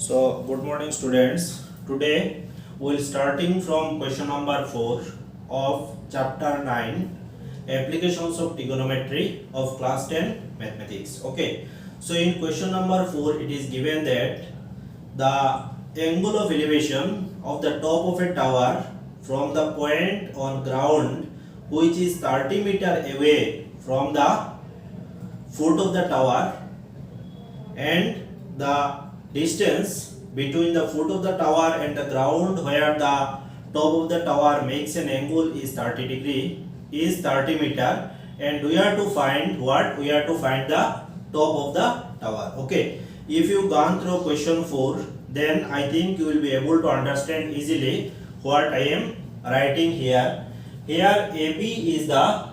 So, good morning, students. Today, we will starting from question number 4 of chapter 9, applications of trigonometry of class 10 mathematics. Okay. So, in question number 4, it is given that the angle of elevation of the top of a tower from the point on ground which is 30 meter away from the foot of the tower, and the distance between the foot of the tower and the ground where the top of the tower makes an angle is 30 degree is 30 meter, and we have to find what? We have to find the top of the tower. Okay, if you gone through question 4, then I think you will be able to understand easily what I am writing here. Here AB is the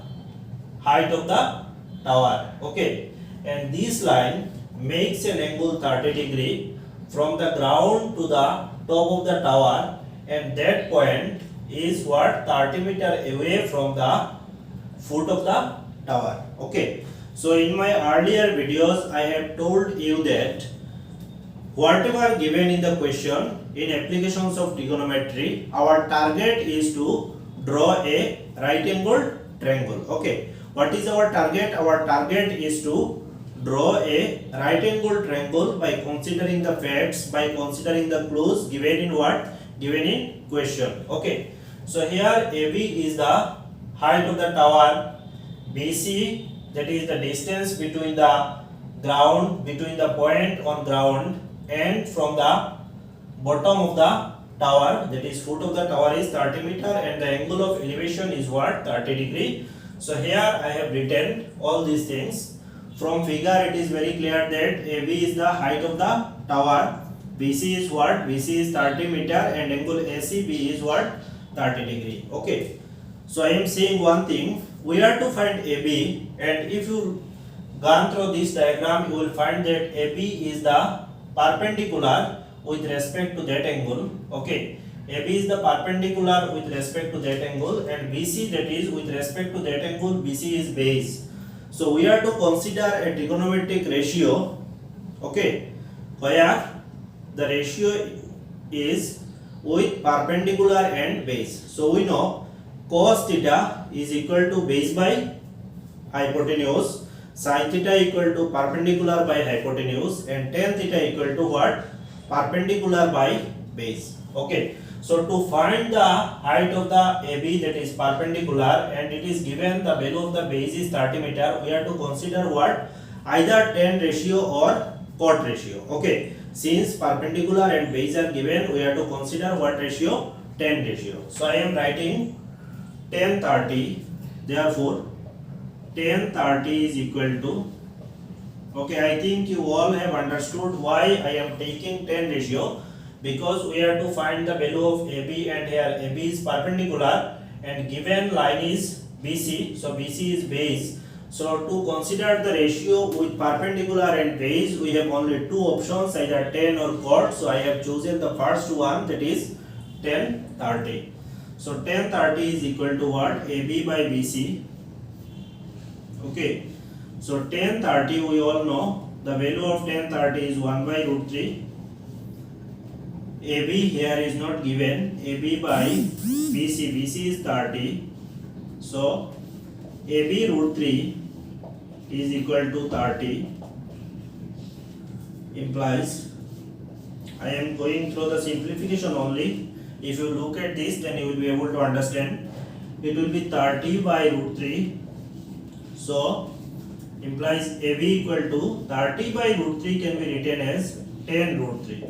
height of the tower. Okay, and this line makes an angle 30 degree from the ground to the top of the tower, and that point is what? 30 meter away from the foot of the tower. Okay, so in my earlier videos I have told you that whatever given in the question in applications of trigonometry, our target is to draw a right angled triangle. Okay, what is our target? Our target is to draw a right angled triangle by considering the facts, by considering the clues given in what? Given in question. Okay, so here AB is the height of the tower, BC, that is the distance between the ground, between the point on ground and from the bottom of the tower, that is foot of the tower, is 30 meter, and the angle of elevation is what? 30 degree. So here I have written all these things. From figure it is very clear that AB is the height of the tower, BC is what? BC is 30 meter, and angle ACB is what? 30 degree. Okay, so I am saying one thing, we have to find AB, and if you gone through this diagram, you will find that AB is the perpendicular with respect to that angle. Okay, AB is the perpendicular with respect to that angle, and BC, that is with respect to that angle, BC is base. So we have to consider a trigonometric ratio, okay, where the ratio is with perpendicular and base. So we know cos theta is equal to base by hypotenuse, sin theta equal to perpendicular by hypotenuse, and tan theta equal to what? Perpendicular by base. Okay, so to find the height of the AB, that is perpendicular, and it is given the value of the base is 30 meter, we have to consider what? Either tan ratio or cot ratio. Okay, since perpendicular and base are given, we have to consider what ratio? Tan ratio. So I am writing tan 30, therefore tan 30 is equal to, okay, I think you all have understood why I am taking tan ratio, because we have to find the value of AB, and here AB is perpendicular and given line is BC, so BC is base. So to consider the ratio with perpendicular and base, we have only two options, either tan or cot. So I have chosen the first one, that is tan 30. So tan 30 is equal to what? AB by BC. Okay, so tan 30 we all know the value of tan 30 is 1 by root 3. AB here is not given, AB by BC, BC is 30, so AB root 3 is equal to 30, implies, I am going through the simplification only. If you look at this, then you will be able to understand. It will be 30 by root 3, so implies AB equal to 30 by root 3 can be written as 10 root 3.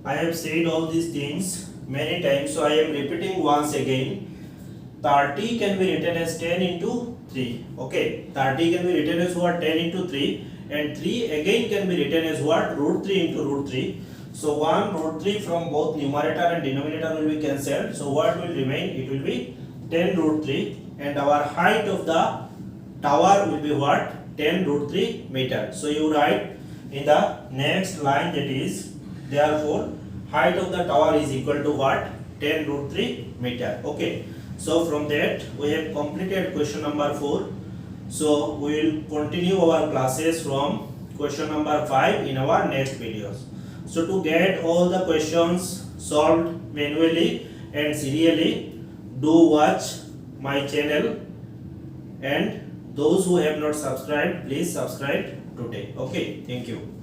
I have said all these things many times, so I am repeating once again. 30 can be written as 10 into 3. Okay, 30 can be written as what? 10 into 3, and 3 again can be written as what? Root 3 into root 3. So 1 root 3 from both numerator and denominator will be cancelled. So what will remain? It will be 10 root 3, and our height of the tower will be what? 10 root 3 meter. So you write in the next line, that is, therefore height of the tower is equal to what? 10 root 3 meter. Okay, so from that we have completed question number 4. So we will continue our classes from question number 5 in our next videos. So to get all the questions solved manually and serially, do watch my channel, and those who have not subscribed, please subscribe today. Okay, thank you.